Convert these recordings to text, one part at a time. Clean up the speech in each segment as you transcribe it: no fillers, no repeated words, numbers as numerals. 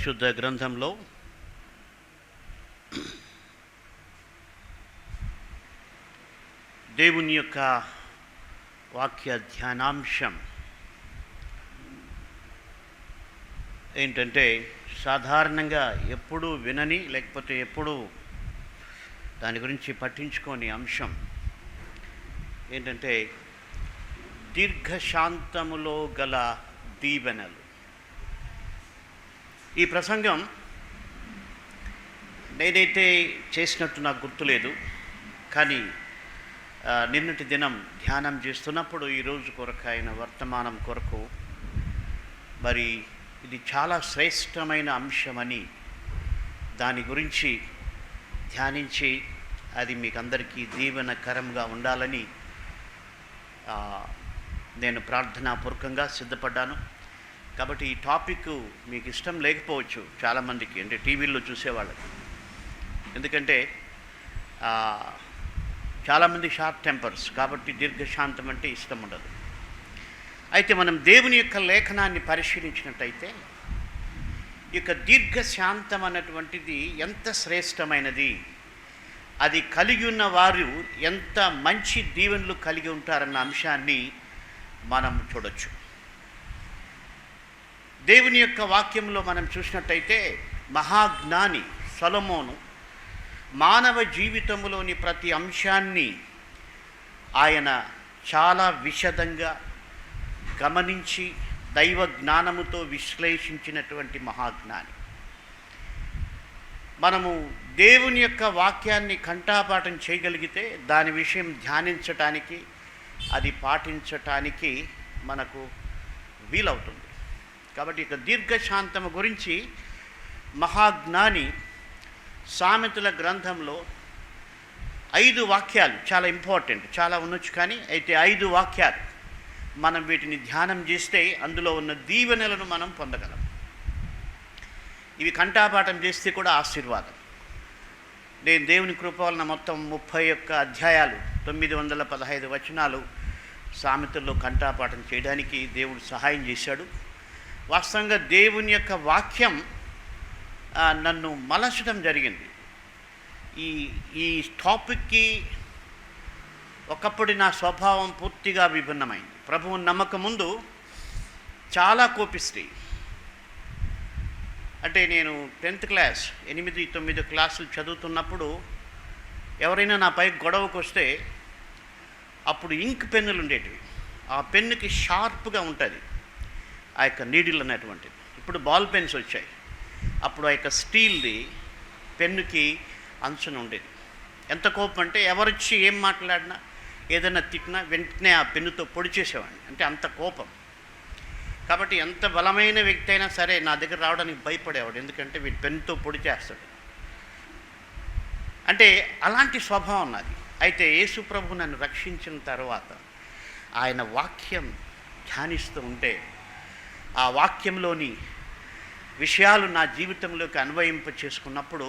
పరిశుద్ధ గ్రంథంలో దేవుని యొక్క వాక్య ధ్యానాంశం ఏంటంటే, సాధారణంగా ఎప్పుడూ వినని లేకపోతే ఎప్పుడూ దాని గురించి పట్టించుకోని అంశం ఏంటంటే, దీర్ఘశాంతములో గల దీవెనలు. ఈ ప్రసంగం నేనైతే చేసినట్టు నాకు గుర్తులేదు, కానీ నిన్నటి దినం ధ్యానం చేస్తున్నప్పుడు ఈరోజు కొరకు అయిన వర్తమానం కొరకు మరి ఇది చాలా శ్రేష్టమైన అంశమని దాని గురించి ధ్యానించి అది మీకు అందరికీ దీవెనకరంగా ఉండాలని నేను ప్రార్థనాపూర్వకంగా సిద్ధపడ్డాను. కాబట్టి ఈ టాపిక్ మీకు ఇష్టం లేకపోవచ్చు చాలామందికి, అంటే టీవీల్లో చూసేవాళ్ళకి. ఎందుకంటే చాలామంది షార్ట్ టెంపర్స్, కాబట్టి దీర్ఘశాంతం అంటే ఇష్టం ఉండదు. అయితే మనం దేవుని యొక్క లేఖనాన్ని పరిశీలించినట్టయితే ఈ యొక్క దీర్ఘశాంతం అన్నటువంటిది ఎంత శ్రేష్టమైనది, అది కలిగి ఉన్న వారు ఎంత మంచి దీవెనలు కలిగి ఉంటారన్న అంశాన్ని మనం చూడొచ్చు. దేవుని యొక్క వాక్యంలో మనం చూసినట్టయితే మహాజ్ఞాని సొలొమోను మానవ జీవితంలోని ప్రతి అంశాన్ని ఆయన చాలా విశదంగా గమనించి దైవ జ్ఞానముతో విశ్లేషించినటువంటి మహాజ్ఞాని. మనము దేవుని యొక్క వాక్యాన్ని కంఠాపాఠం చేయగలిగితే దాని విషయం ధ్యానించటానికి, అది పాటించటానికి మనకు వీలవుతుంది. కాబట్టి ఇక దీర్ఘశాంతము గురించి మహాజ్ఞాని సామెతల గ్రంథంలో 5 వాక్యాలు, చాలా ఇంపార్టెంట్, చాలా ఉండొచ్చు, కానీ అయితే 5 వాక్యాలు మనం వీటిని ధ్యానం చేస్తే అందులో ఉన్న దీవెనలను మనం పొందగలం. ఇవి కంఠాపాఠం చేస్తే కూడా ఆశీర్వాదం. నేను దేవుని కృప వలన మొత్తం 31 అధ్యాయాలు 915 వచనాలు సామెతల్లో కంఠాపాఠం చేయడానికి దేవుడు సహాయం చేశాడు. వాస్తవంగా దేవుని యొక్క వాక్యం నన్ను మలచడం జరిగింది. ఈ టాపిక్కి ఒకప్పుడు నా స్వభావం పూర్తిగా విభిన్నమైంది. ప్రభువుని నమ్మకం ముందు చాలా కోపిస్తి. అంటే నేను 10th క్లాస్ 8-9 క్లాసులు చదువుతున్నప్పుడు ఎవరైనా నాపై గొడవకు వస్తే అప్పుడు ఇంక్ పెన్నులు ఉండేటివి. ఆ పెన్నుకి షార్ప్గా ఉంటుంది ఆ యొక్క నీడిల్ అనేటువంటిది. ఇప్పుడు బాల్ పెన్స్ వచ్చాయి. అప్పుడు ఆ యొక్క స్టీల్ది పెన్నుకి అంచున ఉండేది. ఎంత కోపం అంటే ఎవరొచ్చి ఏం మాట్లాడినా, ఏదైనా తిట్టినా వెంటనే ఆ పెన్నుతో పొడి చేసేవాడిని. అంటే అంత కోపం. కాబట్టి ఎంత బలమైన వ్యక్తి అయినా సరే నా దగ్గర రావడానికి భయపడేవాడు, ఎందుకంటే వీటి పెన్నుతో పొడి చేస్తాడు. అంటే అలాంటి స్వభావం నాది. అయితే యేసు ప్రభు నన్ను రక్షించిన తర్వాత ఆయన వాక్యం ధ్యానిస్తూ ఉంటే ఆ వాక్యంలోని విషయాలు నా జీవితంలోకి అన్వయింప చేసుకున్నప్పుడు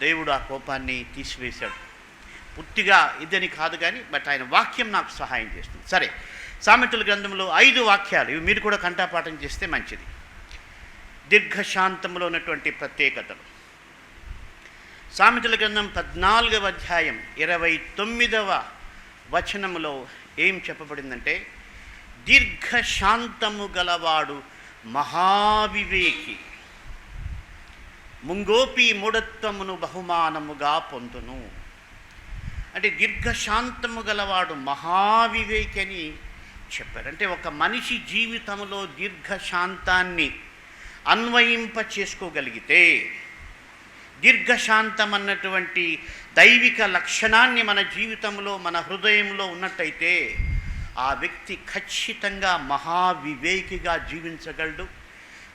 దేవుడు ఆ కోపాన్ని తీసివేశాడు. పూర్తిగా ఇదని కాదు కానీ, బట్ ఆయన వాక్యం నాకు సహాయం చేస్తుంది. సరే, సామెతల గ్రంథంలో 5 వాక్యాలు, ఇవి మీరు కూడా కంఠాపాఠం చేస్తే మంచిది. దీర్ఘశాంతంలో ఉన్నటువంటి ప్రత్యేకతలు. సామెతల గ్రంథం 14వ అధ్యాయం 29వ వచనములో ఏం చెప్పబడిందంటే, దీర్ఘశాంతము గలవాడు మహావివేకి, ముంగోపి మూఢత్వమును బహుమానముగా పొందును. అంటే దీర్ఘశాంతము గలవాడు మహావివేకి అని చెప్పారు. అంటే ఒక మనిషి జీవితంలో దీర్ఘశాంతాన్ని అన్వయింప చేసుకోగలిగితే, దీర్ఘశాంతం అన్నటువంటి దైవిక లక్షణాన్ని మన జీవితంలో, మన హృదయంలో ఉన్నట్టయితే ఆ వ్యక్తి ఖచ్చితంగా మహావివేకిగా జీవించగలడు.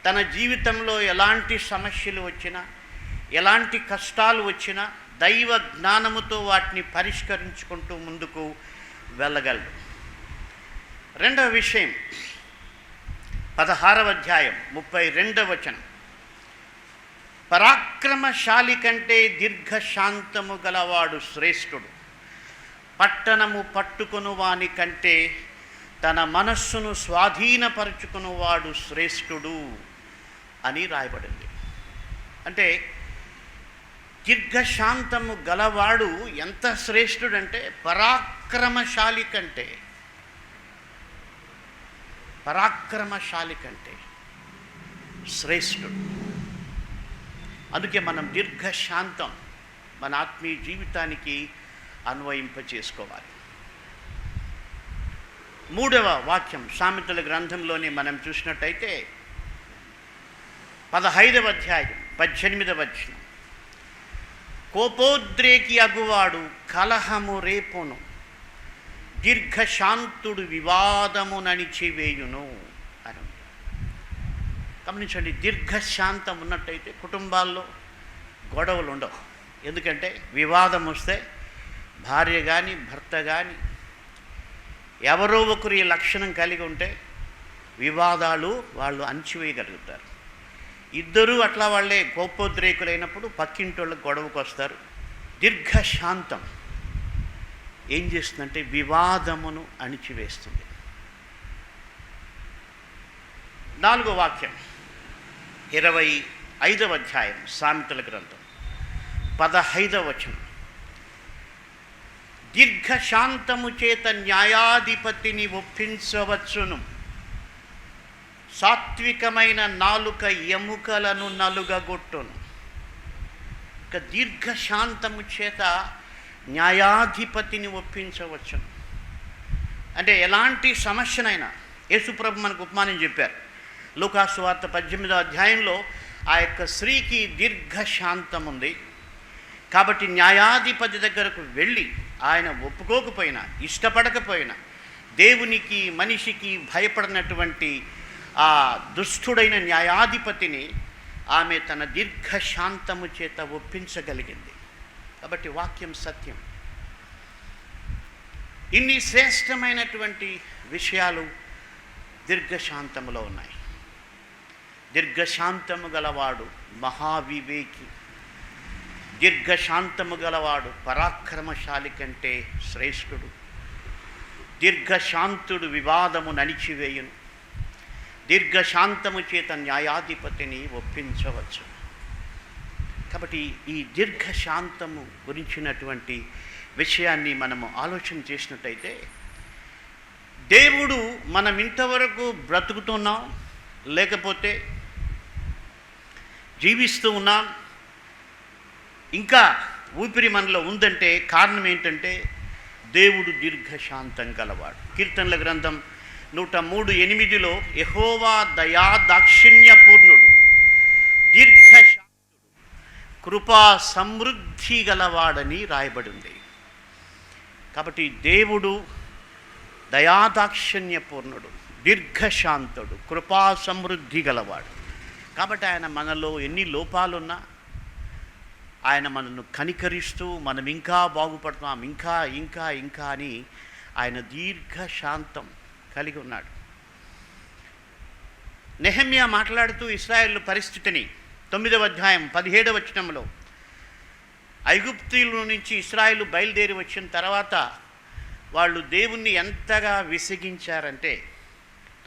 తన జీవితంలో ఎలాంటి సమస్యలు వచ్చినా, ఎలాంటి కష్టాలు వచ్చినా దైవ జ్ఞానముతో వాటిని పరిష్కరించుకుంటూ ముందుకు వెళ్ళగలడు. రెండవ విషయం, 16వ అధ్యాయం 32వ వచనం, పరాక్రమశాలి కంటే దీర్ఘశాంతము గలవాడు శ్రేష్ఠుడు, పట్టణము పట్టుకొను వాని కంటే తన మనస్సును స్వాధీనపరుచుకున్నవాడు శ్రేష్ఠుడు అని రాయబడింది. అంటే దీర్ఘశాంతము గలవాడు ఎంత శ్రేష్ఠుడంటే పరాక్రమశాలి కంటే శ్రేష్ఠుడు. అందుకే మనం దీర్ఘశాంతం మన ఆత్మీయ జీవితానికి అన్వయింపచేసుకోవాలి. 3వ వాక్యం సామెతల గ్రంథంలోనే మనం చూసినట్టయితే 15వ అధ్యాయం 18వ వచనం. కోపోద్రేకి అగువాడు కలహము రేపును, దీర్ఘశాంతుడు వివాదము నణిచివేయును అని. గమనించండి, దీర్ఘశాంతం ఉన్నట్టయితే కుటుంబాల్లో గొడవలు ఉండవు. ఎందుకంటే వివాదం వస్తే భార్య కానీ భర్త కానీ ఎవరో ఒకరు ఈ లక్షణం కలిగి ఉంటే వివాదాలు వాళ్ళు అణచివేయగలుగుతారు. ఇద్దరూ అట్లా వాళ్ళే కోపోద్రేకులైనప్పుడు పక్కింటోళ్ళకి గొడవకు వస్తారు. దీర్ఘశాంతం ఏం చేస్తుందంటే వివాదమును అణిచివేస్తుంది. 4వ వాక్యం 25వ అధ్యాయం సామెతల గ్రంథం 15వ వచనం. దీర్ఘశాంతము చేత న్యాయాధిపతిని ఒప్పించవచ్చును, సాత్వికమైన నాలుక ఎముకలను నలుగగొట్టును. ఇక దీర్ఘశాంతము చేత న్యాయాధిపతిని ఒప్పించవచ్చును అంటే ఎలాంటి సమస్యనైనా. యేసుప్రభు మనకు ఉపమానం చెప్పారు. లూకాసు వార్త 18వ అధ్యాయంలో ఆ యొక్క స్త్రీకి దీర్ఘశాంతం ఉంది కాబట్టి న్యాయాధిపతి దగ్గరకు వెళ్ళి ఆయన ఒప్పుకోకపోయినా ఇష్టపడకపోయినా దేవునికి మనిషికి భయపడినటువంటి ఆ దుష్టుడైన న్యాయాధిపతిని ఆమె తన దీర్ఘశాంతము చేత ఒప్పించగలిగింది. కాబట్టి వాక్యం సత్యం. ఇన్ని శ్రేష్టమైనటువంటి విషయాలు దీర్ఘశాంతములో ఉన్నాయి. దీర్ఘశాంతము గలవాడు మహావివేకి, దీర్ఘశాంతము గలవాడు పరాక్రమశాలి కంటే శ్రేష్ఠుడు. దీర్ఘశాంతుడు వివాదము నణిచివేయును, దీర్ఘశాంతము చేత న్యాయాధిపతిని ఒప్పించవచ్చు. కాబట్టి ఈ దీర్ఘశాంతము గురించినటువంటి విషయాన్ని మనము ఆలోచన చేసినట్టయితే దేవుడు మనం ఇంతవరకు బ్రతుకుతున్నాం, లేకపోతే జీవిస్తూ ఉన్నాం, ఇంకా ఊపిరి మనలో ఉందంటే కారణం ఏంటంటే దేవుడు దీర్ఘశాంతం గలవాడు. కీర్తనల గ్రంథం 103:8 యెహోవా దయా దాక్షిణ్యపూర్ణుడు, దీర్ఘశాంతుడు, కృపా సమృద్ధి గలవాడని రాయబడి ఉంది. కాబట్టి దేవుడు దయాదాక్షిణ్యపూర్ణుడు, దీర్ఘశాంతుడు, కృపా సమృద్ధి గలవాడు. కాబట్టి ఆయన మనలో ఎన్ని లోపాలున్నా ఆయన మనను కనికరిస్తూ మనం ఇంకా బాగుపడుతున్నాం, ఇంకా ఇంకా ఇంకా అని ఆయన దీర్ఘశాంతం కలిగి ఉన్నాడు. నెహెమ్యా మాట్లాడుతూ ఇశ్రాయేలు పరిస్థితిని 9వ అధ్యాయం 17వ వచనంలో ఐగుప్తీయుల నుంచి ఇశ్రాయేలు బయలుదేరి వచ్చిన తర్వాత వాళ్ళు దేవుణ్ణి ఎంతగా విసిగించారంటే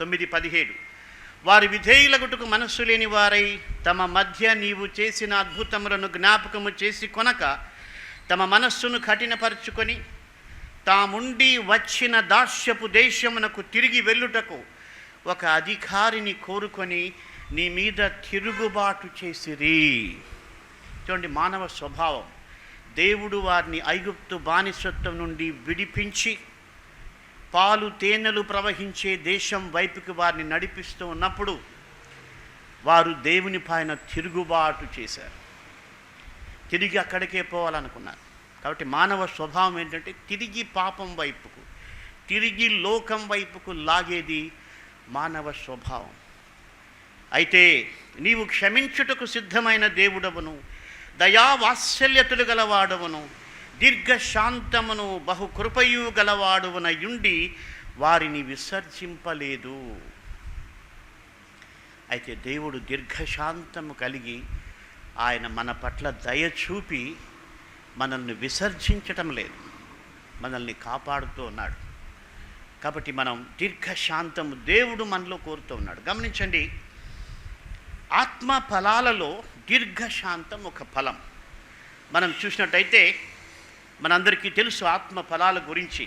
9:17 వారి విధేయులగుటకు మనస్సు లేని వారై తమ మధ్య నీవు చేసిన అద్భుతములను జ్ఞాపకము చేసి కొనక తమ మనస్సును కఠినపరుచుకొని తాముండి వచ్చిన దాస్యపు దేశమునకు తిరిగి వెళ్ళుటకు ఒక అధికారిని కోరుకొని నీ మీద తిరుగుబాటు చేసిరి. చూడండి, మానవ స్వభావం. దేవుడు వారిని ఐగుప్తు బానిసత్వం నుండి విడిపించి పాలు తేనెలు ప్రవహించే దేశం వైపుకి వారిని నడిపిస్తూ ఉన్నప్పుడు వారు దేవుని పైన తిరుగుబాటు చేశారు, తిరిగి అక్కడికే పోవాలనుకున్నారు. కాబట్టి మానవ స్వభావం ఏంటంటే తిరిగి పాపం వైపుకు, తిరిగి లోకం వైపుకు లాగేది మానవ స్వభావం. అయితే నీవు క్షమించుటకు సిద్ధమైన దేవుడవును, దయావాత్సల్యతలు గలవాడవును, దీర్ఘశాంతమును బహుకృపయు గలవాడువనయుండి వారిని విసర్జింపలేదు. అయితే దేవుడు దీర్ఘశాంతము కలిగి ఆయన మన పట్ల దయ చూపి మనల్ని విసర్జించటం లేదు, మనల్ని కాపాడుతూ ఉన్నాడు. కాబట్టి మనం దీర్ఘశాంతము దేవుడు మనలో కోరుతూ ఉన్నాడు. గమనించండి, ఆత్మ ఫలాలలో దీర్ఘశాంతం ఒక ఫలం. మనం చూసినట్టయితే మనందరికీ తెలుసు ఆత్మ ఫలాల గురించి.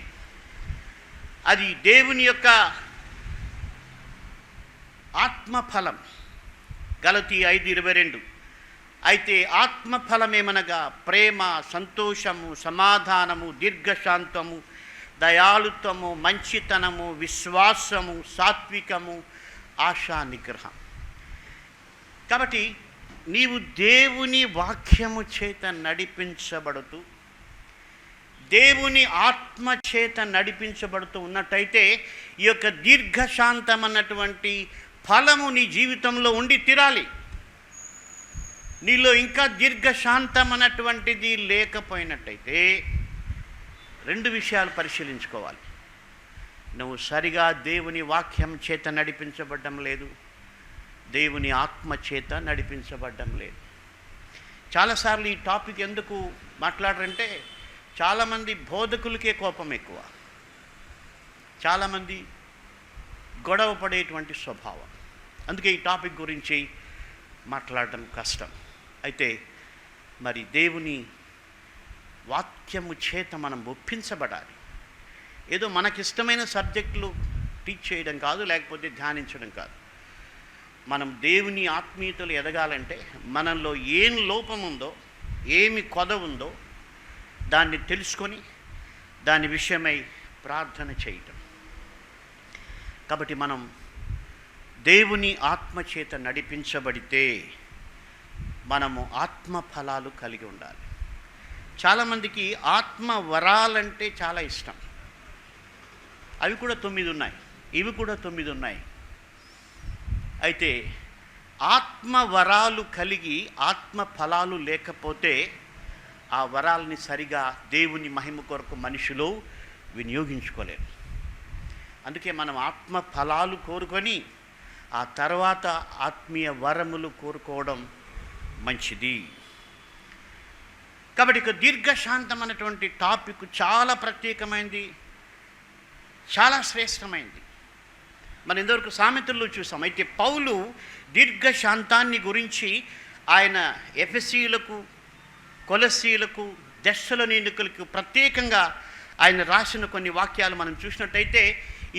అది దేవుని యొక్క ఆత్మఫలం. గలతీ 5:22. అయితే ఆత్మఫలమేమనగా ప్రేమ, సంతోషము, సమాధానము, దీర్ఘశాంతము, దయాళుత్వము, మంచితనము, విశ్వాసము, సాత్వికము, ఆశా నిగ్రహం. కాబట్టి నీవు దేవుని వాక్యము చేత నడిపించబడుతూ, దేవుని ఆత్మ చేత నడిపించబడుతూ ఉన్నట్టయితే ఈ యొక్క దీర్ఘశాంతం అన్నటువంటి ఫలము నీ జీవితంలో ఉండి తీరాలి. నీలో ఇంకా దీర్ఘశాంతం అన్నటువంటిది లేకపోయినట్టయితే 2 విషయాలు పరిశీలించుకోవాలి. నువ్వు సరిగా దేవుని వాక్యం చేత నడిపించబడ్డం లేదు, దేవుని ఆత్మ చేత నడిపించబడ్డం లేదు. చాలాసార్లు ఈ టాపిక్ ఎందుకు మాట్లాడరంటే, చాలామంది బోధకులకే కోపం ఎక్కువ, చాలామంది గొడవ పడేటువంటి స్వభావం. అందుకే ఈ టాపిక్ గురించి మాట్లాడడం కష్టం. అయితే మరి దేవుని వాక్యము చేత మనం ఒప్పించబడాలి. ఏదో మనకిష్టమైన సబ్జెక్టులు టీచ్ చేయడం కాదు, లేకపోతే ధ్యానించడం కాదు. మనం దేవుని ఆత్మీయతలు ఎదగాలంటే మనలో ఏం లోపం ఉందో, ఏమి కొద ఉందో దాన్ని తెలుసుకొని దాని విషయమై ప్రార్థన చేయటం. కాబట్టి మనం దేవుని ఆత్మ చేత నడిపించబడితే మనము ఆత్మ ఫలాలు కలిగి ఉండాలి. చాలామందికి ఆత్మ వరాలంటే చాలా ఇష్టం. అవి కూడా 9 ఉన్నాయి, ఇవి కూడా 9 ఉన్నాయి. అయితే ఆత్మ వరాలు కలిగి ఆత్మ ఫలాలు లేకపోతే ఆ వరాలని సరిగా దేవుని మహిమ కొరకు మనుషులు వినియోగించుకోలేరు. అందుకే మనం ఆత్మ ఫలాలు కోరుకొని ఆ తర్వాత ఆత్మీయ వరములు కోరుకోవడం మంచిది. కాబట్టి ఇక దీర్ఘశాంతం అన్నటువంటి టాపిక్ చాలా ప్రత్యేకమైనది, చాలా శ్రేష్టమైనది. మనం ఇంతవరకు సామెతల్లో చూసాం. అయితే పౌలు దీర్ఘశాంతాన్ని గురించి ఆయన ఎఫెసీయులకు, కొలస్సీయులకు, దెస్సలోనికీయులకు ప్రత్యేకంగా ఆయన రాసిన కొన్ని వాక్యాలు మనం చూసినట్టయితే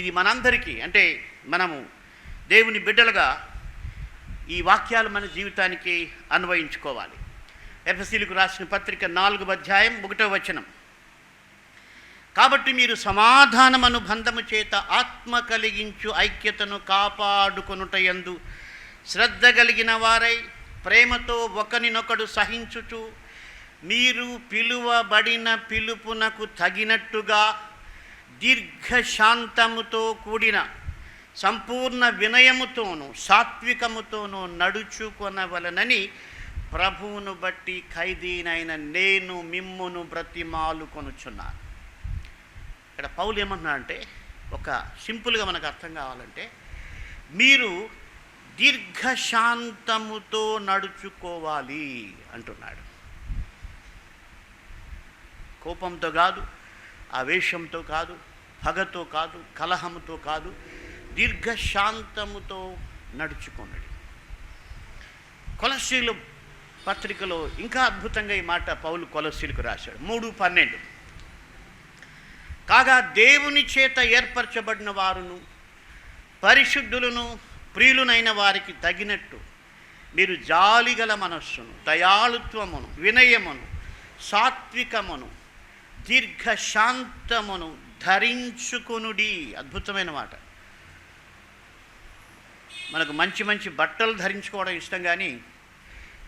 ఇది మనందరికీ, అంటే మనము దేవుని బిడ్డలుగా ఈ వాక్యాలు మన జీవితానికి అన్వయించుకోవాలి. ఎఫెసీయులకు రాసిన పత్రిక 4:1 కాబట్టి మీరు సమాధానం అనుబంధము చేత ఆత్మ కలిగించు ఐక్యతను కాపాడుకొనుటయందు శ్రద్ధ కలిగిన వారై ప్రేమతో ఒకరినొకడు సహించుచు మీరు పిలువబడిన పిలుపునకు తగినట్టుగా దీర్ఘశాంతముతో కూడిన సంపూర్ణ వినయముతోనూ సాత్వికముతోనూ నడుచుకొనవలనని ప్రభువును బట్టి ఖైదీనైన నేను మిమ్మును బ్రతిమాలుకొనుచున్నాను. ఇక్కడ పౌలు ఏమన్నా అంటే, ఒక సింపుల్గా మనకు అర్థం కావాలంటే, మీరు దీర్ఘశాంతముతో నడుచుకోవాలి అంటున్నాడు. కోపంతో కాదు, ఆవేశంతో కాదు, పగతో కాదు, కలహంతో కాదు, దీర్ఘశాంతముతో నడుచుకోండి. కొలస్సీల పత్రికలో ఇంకా అద్భుతంగా ఈ మాట పౌలు కొలస్సీలకు రాశాడు. 3:12 కాగా దేవుని చేత ఏర్పరచబడిన వారును పరిశుద్ధులను ప్రియులునైన వారికి తగినట్టు మీరు జాలిగల మనస్సును, దయాళుత్వమును, వినయమును, సాత్వికమును, దీర్ఘశాంతమును ధరించుకొనుడి. అద్భుతమైన మాట. మనకు మంచి మంచి బట్టలు ధరించుకోవడం ఇష్టం, కానీ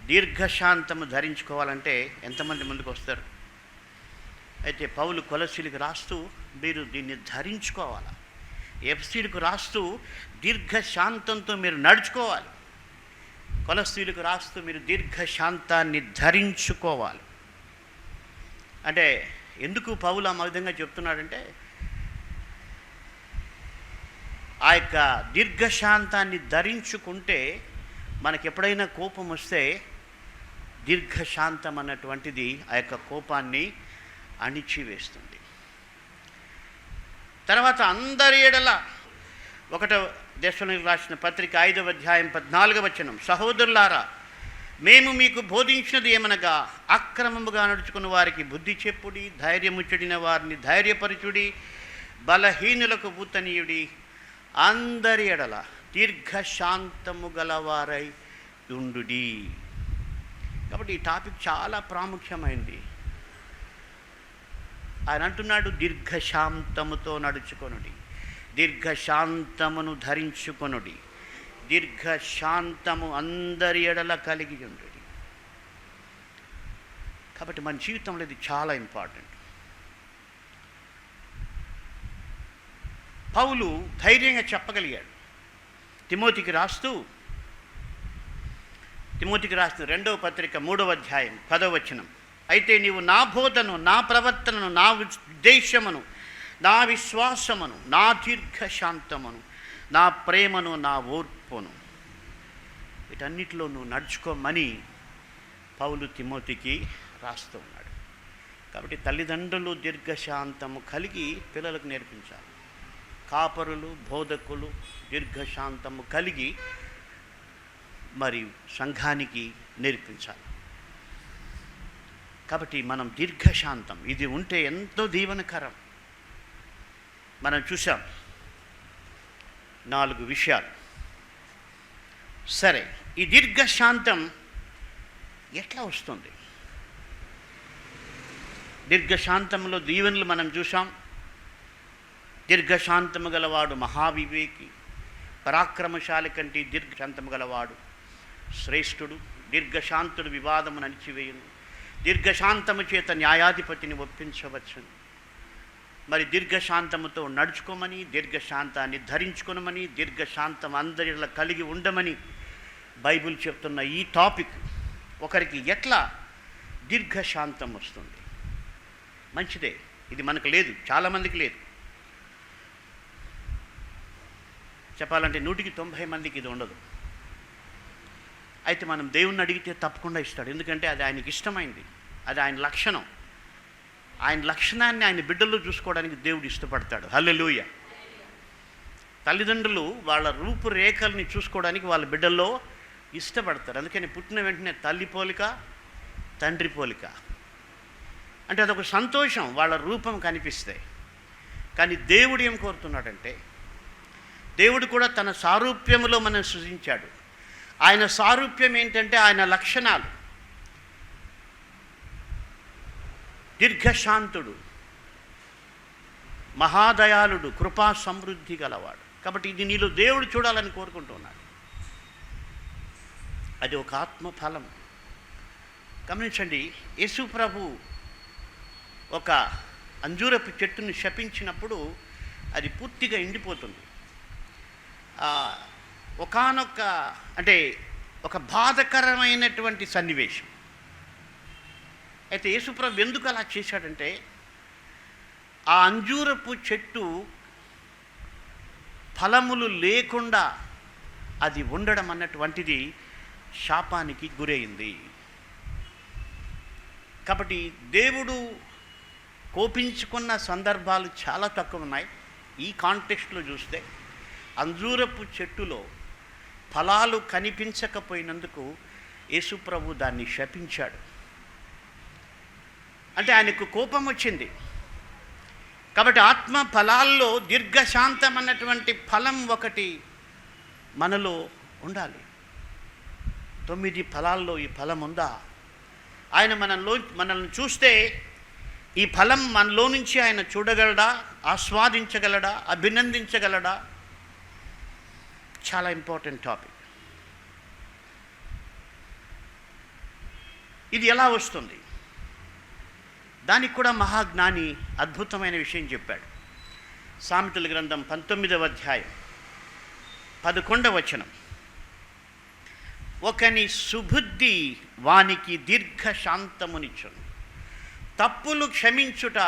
దీర్ఘశాంతము ధరించుకోవాలంటే ఎంతమంది ముందుకు వస్తారు? అయితే పౌలు కొలస్సీలకు రాస్తూ మీరు దీన్ని ధరించుకోవాలి. ఎఫెసీయులకు రాస్తూ దీర్ఘశాంతంతో మీరు నడుచుకోవాలి. కొలస్సీలకు రాస్తూ మీరు దీర్ఘశాంతాన్ని ధరించుకోవాలి. అంటే ఎందుకు పౌలు ఆ విధంగా చెప్తున్నాడంటే, ఆ యొక్క దీర్ఘశాంతాన్ని ధరించుకుంటే మనకి ఎప్పుడైనా కోపం వస్తే దీర్ఘశాంతం అన్నటువంటిది ఆ యొక్క కోపాన్ని అణిచివేస్తుంది. తర్వాత అందరి ఎడల 1 దశలోనికి రాసిన పత్రిక 5వ అధ్యాయం 14వ వచనం, సహోదరులారా, మేము మీకు బోధించినది ఏమనగా అక్రమముగా నడుచుకున్న వారికి బుద్ధి చెప్పుడి, ధైర్యముచ్చడిన వారిని ధైర్యపరచుడి, బలహీనులకు ఊతనీయుడి, అందరి ఎడల దీర్ఘశాంతము గలవారై ఉండుడి. కాబట్టి ఈ టాపిక్ చాలా ప్రాముఖ్యమైంది. ఆయన అంటున్నాడు, దీర్ఘశాంతముతో నడుచుకొనుడి, దీర్ఘశాంతమును ధరించుకొనుడి, దీర్ఘశాంతము అందరి ఎడల కలిగి ఉండుడి. కాబట్టి మన జీవితంలో ఇది చాలా ఇంపార్టెంట్. పౌలు ధైర్యంగా చెప్పగలిగాడు. తిమోతికి రాసిన 2వ పత్రిక 3వ అధ్యాయం 10వ వచనం, అయితే నీవు నా బోధను, నా ప్రవర్తనను, నా ఉద్దేశమును, నా విశ్వాసమును, నా దీర్ఘశాంతమును, నా ప్రేమను, నా ఓర్పును, వీటన్నిటిలో నువ్వు నడుచుకోమని పౌలు తిమోతికి రాస్తూ ఉన్నాడు. కాబట్టి తల్లిదండ్రులు దీర్ఘశాంతము కలిగి పిల్లలకు నేర్పించాలి. కాపరులు, బోధకులు దీర్ఘశాంతము కలిగి మరి సంఘానికి నేర్పించాలి. కాబట్టి మనం దీర్ఘశాంతం ఇది ఉంటే ఎంతో దీవెనకరం. మనం చూసాం 4 విషయాలు. సరే, ఈ దీర్ఘశాంతం ఎట్లా వస్తుంది? దీర్ఘశాంతంలో దీవెనలు మనం చూసాం. దీర్ఘశాంతము గలవాడు మహావివేకి, పరాక్రమశాలి కంటే దీర్ఘశాంతము గలవాడు శ్రేష్ఠుడు. దీర్ఘశాంతుడు వివాదమును అణిచివేయును, దీర్ఘశాంతము చేత న్యాయాధిపతిని ఒప్పించవచ్చును. మరి దీర్ఘశాంతముతో నడుచుకోమని, దీర్ఘశాంతాన్ని ధరించుకోమని, దీర్ఘశాంతం అందరిలా కలిగి ఉండమని బైబిల్ చెప్తున్న ఈ టాపిక్ ఒకరికి ఎట్లా దీర్ఘశాంతం వస్తుంది? మంచిదే, ఇది మనకు లేదు, చాలామందికి లేదు. చెప్పాలంటే 100కి 90 మందికి ఇది ఉండదు. అయితే మనం దేవుణ్ణి అడిగితే తప్పకుండా ఇస్తాడు. ఎందుకంటే అది ఆయనకి ఇష్టమైంది, అది ఆయన లక్షణం. ఆయన లక్షణాన్ని ఆయన బిడ్డల్లో చూసుకోవడానికి దేవుడు ఇష్టపడతాడు. హల్లెలూయా. తల్లిదండ్రులు వాళ్ళ రూపురేఖల్ని చూసుకోవడానికి వాళ్ళ బిడ్డల్లో ఇష్టపడతారు. అందుకని పుట్టిన వెంటనే తల్లి పోలిక, తండ్రి పోలిక అంటే అదొక సంతోషం, వాళ్ళ రూపం కనిపిస్తే. కానీ దేవుడు ఏం కోరుతున్నాడంటే, దేవుడు కూడా తన సారూప్యములో మనం సృజించాడు. ఆయన సారూప్యం ఏంటంటే ఆయన లక్షణాలు. దీర్ఘశాంతుడు, మహాదయాళుడు, కృపా సమృద్ధి గలవాడు. కాబట్టి ఇది నీలో దేవుడు చూడాలని కోరుకుంటున్నాడు. అది ఒక ఆత్మఫలం. గమనించండి, యేసు ప్రభు ఒక అంజూరపు చెట్టును శపించినప్పుడు అది పూర్తిగా ఎండిపోతుంది. ఒకానొక అంటే ఒక బాధకరమైనటువంటి సన్నివేశం. అయితే యేసుప్రభు ఎందుకు అలా చేశాడంటే, ఆ అంజూరపు చెట్టు ఫలములు లేకుండా అది ఉండడం అన్నటువంటిది శాపానికి గురైంది. కాబట్టి దేవుడు కోపించుకున్న సందర్భాలు చాలా తక్కువ ఉన్నాయి. ఈ కాంటెక్స్ట్లో చూస్తే అంజూరపు చెట్టులో ఫలాలు కనిపించకపోయినందుకు యేసుప్రభు దాన్ని శపించాడు. అంటే ఆయనకు కోపం వచ్చింది. కాబట్టి ఆత్మ ఫలాల్లో దీర్ఘశాంతం అన్నటువంటి ఫలం ఒకటి మనలో ఉండాలి. 9 ఫలాల్లో ఈ ఫలం ఉందా? ఆయన మనల్ని చూస్తే ఈ ఫలం మనలో నుంచి ఆయన చూడగలడా, ఆస్వాదించగలడా, అభినందించగలడా? చాలా ఇంపార్టెంట్ టాపిక్. ఇది ఎలా వస్తుంది? దానికి కూడా మహాజ్ఞాని అద్భుతమైన విషయం చెప్పాడు. సామెతల గ్రంథం 19వ అధ్యాయం 11వ వచనం, ఒకని సుబుద్ధి వానికి దీర్ఘశాంతమునిచ్చును, తప్పులు క్షమించుట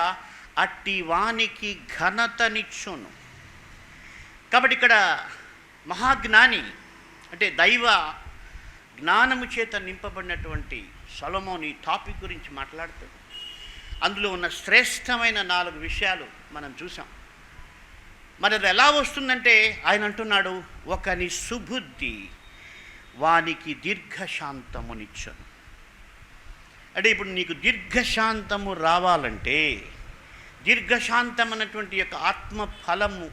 అట్టి వానికి ఘనతనిచ్చును. కాబట్టి ఇక్కడ మహాజ్ఞాని అంటే దైవ జ్ఞానము చేత నింపబడినటువంటి సొలొమోను ఈ టాపిక్ గురించి మాట్లాడుతూ అందులో ఉన్న శ్రేష్టమైన 4 విషయాలు మనం చూసాం. మరి అది ఎలా వస్తుందంటే ఆయన అంటున్నాడు, ఒకని సుబుద్ధి వానికి దీర్ఘశాంతమునిచ్చును. అంటే ఇప్పుడు నీకు దీర్ఘశాంతము రావాలంటే, దీర్ఘశాంతం అన్నటువంటి యొక్క ఆత్మ ఫలము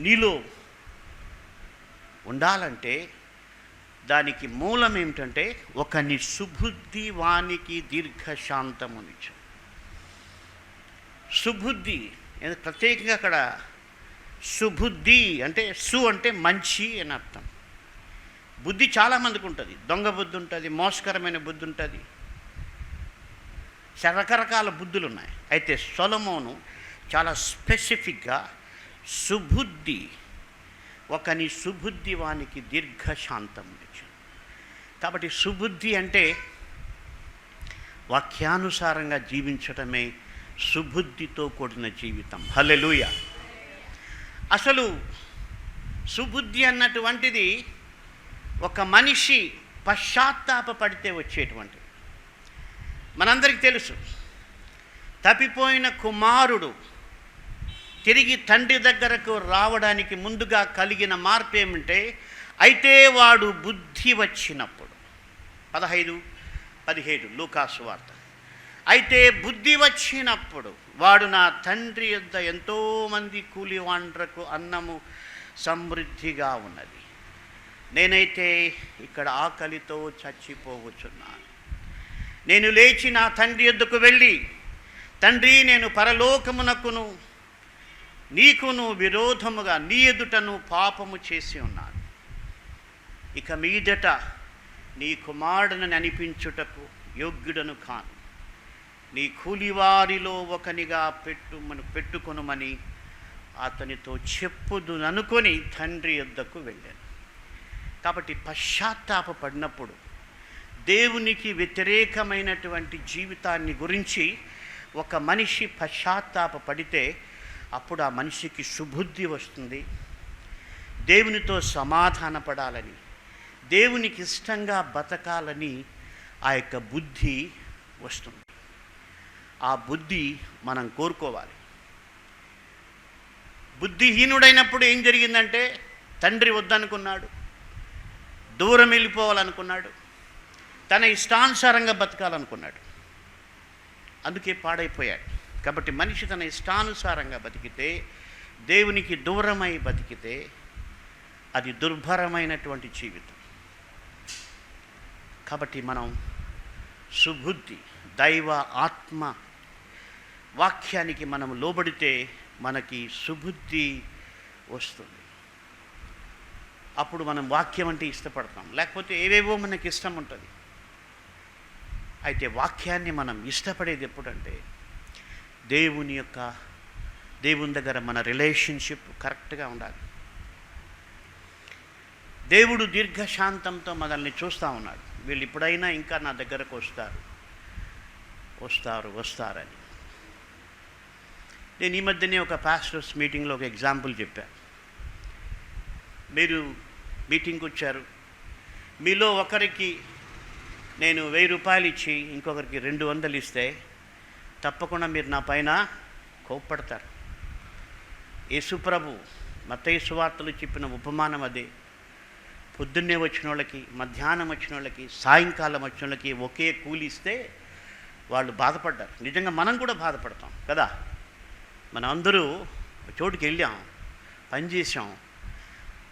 నీలో ఉండాలంటే దానికి మూలం ఏమిటంటే, ఒకని సుబుద్ధి వానికి దీర్ఘశాంతమునిచ్చు. సుబుద్ధి ప్రత్యేకంగా అక్కడ సుబుద్ధి అంటే అంటే మంచి అని అర్థం. బుద్ధి చాలామందికి ఉంటుంది. దొంగ బుద్ధి ఉంటుంది, మోసకరమైన బుద్ధి ఉంటుంది, రకరకాల బుద్ధులు ఉన్నాయి. అయితే సొలొమోను చాలా స్పెసిఫిక్గా సుబుద్ధి, ఒకని సుబుద్ధి వానికి దీర్ఘశాంతం ఇచ్చాడు. కాబట్టి సుబుద్ధి అంటే వాక్యానుసారంగా జీవించటమే సుబుద్ధితో కూడిన జీవితం. హల్లెలూయా. అసలు సుబుద్ధి అన్నటువంటిది ఒక మనిషి పశ్చాత్తాపపడితే వచ్చేటువంటిది. మనందరికీ తెలుసు, తప్పిపోయిన కుమారుడు తిరిగి తండ్రి దగ్గరకు రావడానికి ముందుగా కలిగిన మార్పు ఏమంటే, అయితే వాడు బుద్ధి వచ్చినప్పుడు. 15-17 లూకాసు వార్త. అయితే బుద్ధి వచ్చినప్పుడు వాడు నా తండ్రి యొద్ద ఎంతోమంది కూలివాండ్రకు అన్నము సమృద్ధిగా ఉన్నది, నేనైతే ఇక్కడ ఆకలితో చచ్చిపోవచ్చున్నాను. నేను లేచి నా తండ్రి యొద్దకు వెళ్ళి, తండ్రి, నేను పరలోకమునకును నీకును విరోధముగా నీ ఎదుటను పాపము చేసి ఉన్నాను. ఇక మీదట నీ కుమారుడిని అనిపించుటకు యోగ్యుడను కాను. నీ కూలివారిలో ఒకనిగా పెట్టుకొనుమని అతనితో చెప్పుదుననుకొని తండ్రి యొద్దకు వెళ్ళాను. కాబట్టి పశ్చాత్తాపడినప్పుడు దేవునికి వ్యతిరేకమైనటువంటి జీవితాన్ని గురించి ఒక మనిషి పశ్చాత్తాపడితే అప్పుడు ఆ మనిషికి సుబుద్ధి వస్తుంది. దేవునితో సమాధానపడాలని, దేవునికి ఇష్టంగా బతకాలని ఆ యొక్క బుద్ధి వస్తుంది. ఆ బుద్ధి మనం కోరుకోవాలి. బుద్ధిహీనుడైనప్పుడు ఏం జరిగిందంటే, తండ్రి వద్దనుకున్నాడు, దూరం వెళ్ళిపోవాలనుకున్నాడు, తన ఇష్టానుసారంగా బతకాలనుకున్నాడు, అందుకే పాడైపోయాడు. కాబట్టి మనిషి తన ఇష్టానుసారంగా బతికితే, దేవునికి దూరమై బతికితే అది దుర్భరమైనటువంటి జీవితం. కాబట్టి మనం సుబుద్ధి, దైవ ఆత్మ వాక్యానికి మనం లోబడితే మనకి సుబుద్ధి వస్తుంది. అప్పుడు మనం వాక్యం అంటే ఇష్టపడతాం, లేకపోతే ఏవేవో మనకి ఇష్టం ఉంటుంది. అయితే వాక్యాన్ని మనం ఇష్టపడేది ఎప్పుడంటే, దేవుని దగ్గర మన రిలేషన్షిప్ కరెక్ట్గా ఉండాలి. దేవుడు దీర్ఘశాంతంతో మనల్ని చూస్తూ ఉన్నాడు. వీళ్ళు ఇప్పుడైనా ఇంకా నా దగ్గరకు వస్తారని. నేను ఈ మధ్యనే ఒక పాస్టర్స్ మీటింగ్లో ఒక ఎగ్జాంపుల్ చెప్పాను. మీరు మీటింగ్కి వచ్చారు, మీలో ఒకరికి నేను 1000 రూపాయలు ఇచ్చి ఇంకొకరికి 200 ఇస్తే తప్పకుండా మీరు నా పైన కోప్పడతారు. యేసుప్రభు మత్తయి సువార్తలు చెప్పిన ఉపమానం అదే. పొద్దున్నే వచ్చిన వాళ్ళకి, మధ్యాహ్నం వచ్చిన వాళ్ళకి, సాయంకాలం వచ్చిన వాళ్ళకి ఒకే కూలి ఇస్తే వాళ్ళు బాధపడ్డారు. నిజంగా మనం కూడా బాధపడతాం కదా. మనం అందరూ చోటుకి వెళ్ళాం, పని చేసాం,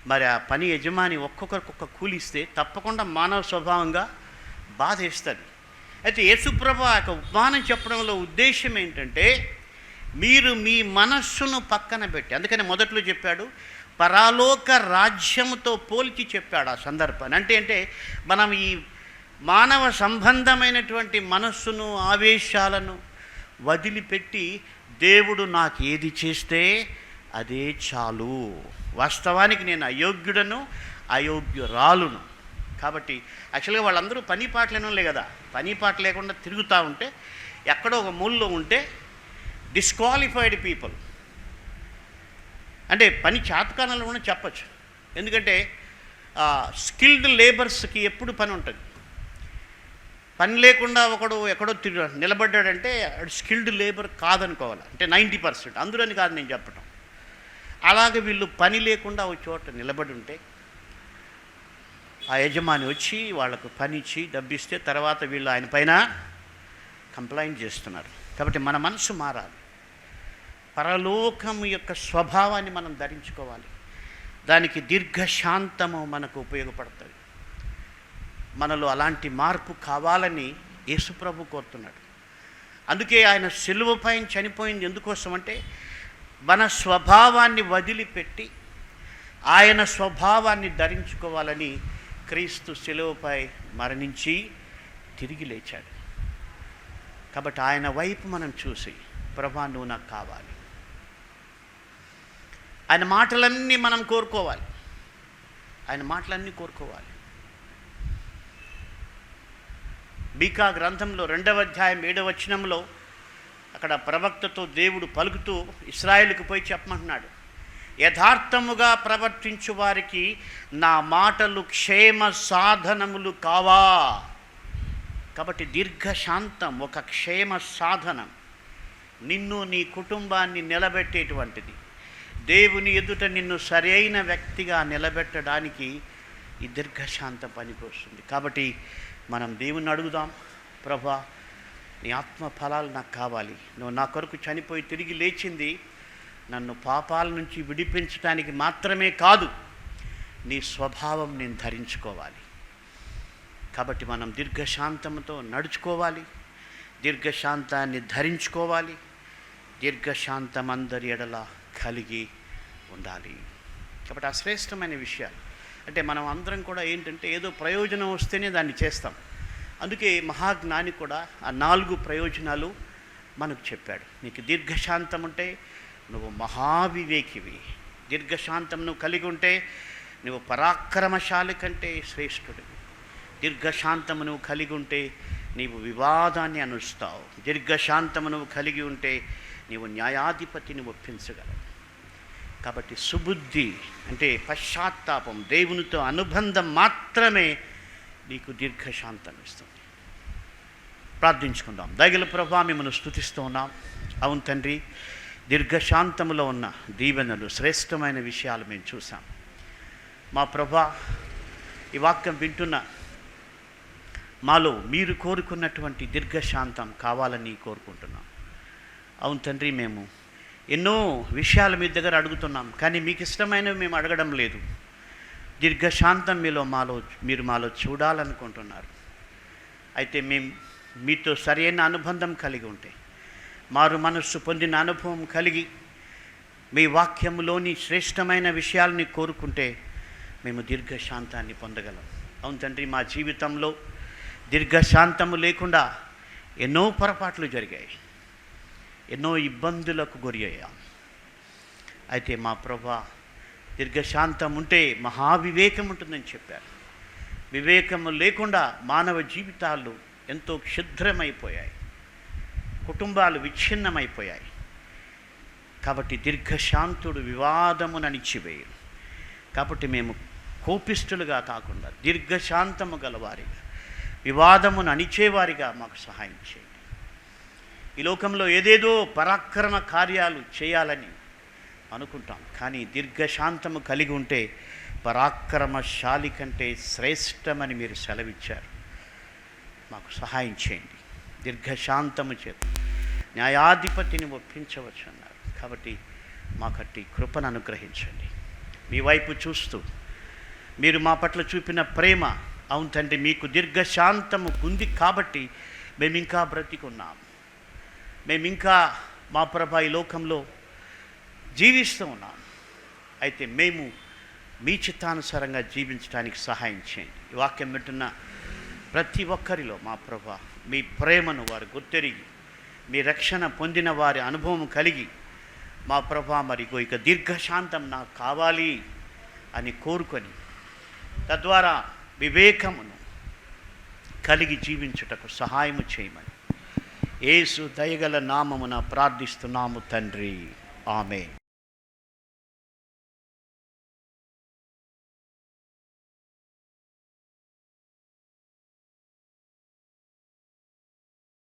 మరి ఆ పని యజమాని ఒక్కొక్కరికి ఒక్క కూలి ఇస్తే తప్పకుండా మానవ స్వభావంగా బాధ వేస్తుంది. అయితే యేసుప్రభు ఆ యొక్క ఉపమానం చెప్పడంలో ఉద్దేశం ఏంటంటే, మీరు మీ మనస్సును పక్కన పెట్టి, అందుకని మొదట్లో చెప్పాడు, పరలోక రాజ్యముతో పోల్చి చెప్పాడు ఆ సందర్భాన్ని. అంటే మనం ఈ మానవ సంబంధమైనటువంటి మనస్సును, ఆవేశాలను వదిలిపెట్టి, దేవుడు నాకు ఏది చేస్తే అదే చాలు, వాస్తవానికి నేను అయోగ్యుడను, అయోగ్యురాలును. కాబట్టి యాక్చువల్గా వాళ్ళందరూ పని పాటలేనోళ్ళే కదా. పని పాట లేకుండా తిరుగుతూ ఉంటే, ఎక్కడో ఒక మూలలో ఉంటే డిస్క్వాలిఫైడ్ పీపుల్, అంటే పని చేతకానాలు కూడా చెప్పచ్చు. ఎందుకంటే స్కిల్డ్ లేబర్స్కి ఎప్పుడు పని ఉంటుంది. పని లేకుండా ఒకడు ఎక్కడో నిలబడ్డాడంటే స్కిల్డ్ లేబర్ కాదనుకోవాలి. అంటే 90%, అందులోని కాదు నేను చెప్పటం. అలాగే వీళ్ళు పని లేకుండా ఒక చోట నిలబడి ఉంటే ఆ యజమాని వచ్చి వాళ్లకు పని ఇచ్చి డబ్బిస్తే తర్వాత వీళ్ళు ఆయన పైన కంప్లైంట్ చేస్తున్నారు. కాబట్టి మన మనసు మారాలి, పరలోకం యొక్క స్వభావాన్ని మనం ధరించుకోవాలి. దానికి దీర్ఘశాంతము మనకు ఉపయోగపడుతుంది. మనలో అలాంటి మార్పు కావాలని యేసుప్రభు కోరుతున్నాడు. అందుకే ఆయన సిలువ పైన చనిపోయింది ఎందుకోసం అంటే మన స్వభావాన్ని వదిలిపెట్టి ఆయన స్వభావాన్ని ధరించుకోవాలని క్రీస్తు సిలువపై మరణించి తిరిగి లేచాడు. కాబట్టి ఆయన వైపు మనం చూసి, ప్రభా నువ్వు నాకు కావాలి, ఆయన మాటలన్నీ మనం కోరుకోవాలి, ఆయన మాటలన్నీ కోరుకోవాలి. మీకా గ్రంథంలో 2వ అధ్యాయం 7వ వచనంలో అక్కడ ప్రవక్తతో దేవుడు పలుకుతూ ఇశ్రాయేలుకు పోయి చెప్పమంటున్నాడు, యథార్థముగా ప్రవర్తించు వారికి నా మాటలు క్షేమ సాధనములు కావా. కాబట్టి దీర్ఘశాంతం ఒక క్షేమ సాధనం, నిన్ను నీ కుటుంబాన్ని నిలబెట్టేటువంటిది. దేవుని ఎదుట నిన్ను సరైన వ్యక్తిగా నిలబెట్టడానికి ఈ దీర్ఘశాంతం పనికొస్తుంది. కాబట్టి మనం దేవుని అడుగుదాం, ప్రభా నీ ఆత్మ ఫలాలు నాకు కావాలి, నువ్వు నా కొరకు చనిపోయి తిరిగి లేచింది నన్ను పాపాల నుంచి విడిపించడానికి మాత్రమే కాదు, నీ స్వభావం నేను ధరించుకోవాలి. కాబట్టి మనం దీర్ఘశాంతంతో నడుచుకోవాలి, దీర్ఘశాంతాన్ని ధరించుకోవాలి, దీర్ఘశాంతం అందరి ఎడల కలిగి ఉండాలి. కాబట్టి అశ్రేష్టమైన విషయాలు అంటే మనం అందరం కూడా ఏంటంటే ఏదో ప్రయోజనం వస్తేనే దాన్ని చేస్తాం. అందుకే మహాజ్ఞాని కూడా ఆ 4 ప్రయోజనాలు మనకు చెప్పాడు. నీకు దీర్ఘశాంతం ఉంటే నువ్వు మహావివేకివి, దీర్ఘశాంతం నువ్వు కలిగి ఉంటే నువ్వు పరాక్రమశాలి కంటే శ్రేష్ఠుడివి, దీర్ఘశాంతము నువ్వు కలిగి ఉంటే నీవు వివాదాన్ని అనుస్తావు, దీర్ఘశాంతము నువ్వు కలిగి ఉంటే నీవు న్యాయాధిపతిని ఒప్పించగలవు. కాబట్టి సుబుద్ధి అంటే పశ్చాత్తాపం, దేవునితో అనుబంధం మాత్రమే నీకు దీర్ఘశాంతం ఇస్తుంది. ప్రార్థించుకుందాం. దయగల ప్రభువా మిమ్మల్ని స్తుతిస్తూ ఉన్నాం. అవును తండ్రి, దీర్ఘశాంతములో ఉన్న దీవెనలు, శ్రేష్టమైన విషయాలు మేము చూసాం. మా ప్రభువా, ఈ వాక్యం వింటున్న మాలో మీరు కోరుకున్నటువంటి దీర్ఘశాంతం కావాలని కోరుకుంటున్నాం. అవును తండ్రి, మేము ఎన్నో విషయాలు మీ దగ్గర అడుగుతున్నాం, కానీ మీకు ఇష్టమైనవి మేము అడగడం లేదు. దీర్ఘశాంతం మీరు మాలో చూడాలనుకుంటున్నారు. అయితే మేము మీతో సరైన అనుబంధం కలిగి ఉంటే, మారు మనస్సు పొందిన అనుభవం కలిగి మీ వాక్యములోని శ్రేష్టమైన విషయాలని కోరుకుంటే మేము దీర్ఘశాంతాన్ని పొందగలం. అవును తండ్రి, మా జీవితంలో దీర్ఘశాంతము లేకుండా ఎన్నో పొరపాట్లు జరిగాయి, ఎన్నో ఇబ్బందులకు గురి అయ్యాం. అయితే మా ప్రభువా, దీర్ఘశాంతం ఉంటే మహావివేకం ఉంటుందని చెప్పారు. వివేకము లేకుండా మానవ జీవితాలు ఎంతో క్షుద్రమైపోయాయి, కుటుంబాలు విచ్ఛిన్నమైపోయాయి. కాబట్టి దీర్ఘశాంతుడు వివాదమును అణిచివేయు. కాబట్టి మేము కోపిష్ఠులుగా కాకుండా దీర్ఘశాంతము గలవారిగా, వివాదమును అణిచేవారిగా మాకు సహాయం చేయండి. ఈ లోకంలో ఏదేదో పరాక్రమ కార్యాలు చేయాలని అనుకుంటాం, కానీ దీర్ఘశాంతము కలిగి ఉంటే పరాక్రమశాలి కంటే శ్రేష్టమని మీరు సెలవిచ్చారు. మాకు సహాయం చేయండి. దీర్ఘశాంతము చేత న్యాయాధిపతిని ఒప్పించవచ్చు అన్నారు. కాబట్టి మాకట్టి కృపను అనుగ్రహించండి. మీ వైపు చూస్తూ మీరు మా పట్ల చూపిన ప్రేమ, అవును తండ్రి, మీకు దీర్ఘశాంతము ఉంది కాబట్టి మేము ఇంకా బ్రతికున్నాం. మేము ఇంకా మా ప్రభా ఈ లోకంలో జీవిస్తూ ఉన్నాం. అయితే మేము మీ చిత్తానుసారంగా జీవించడానికి సహాయం చేయండి. ఈ వాక్యం వింటున్న ప్రతి ఒక్కరిలో మా ప్రభా మీ ప్రేమను వారు గుర్తెరిగి, మీ రక్షణ పొందిన వారి అనుభవం కలిగి, మా ప్రభా మరి ఇక దీర్ఘశాంతం నాకు కావాలి అని కోరుకొని తద్వారా వివేకమును కలిగి జీవించుటకు సహాయము చేయమని యేసు దయగల నామమున ప్రార్థిస్తున్నాము తండ్రి. ఆమేన్.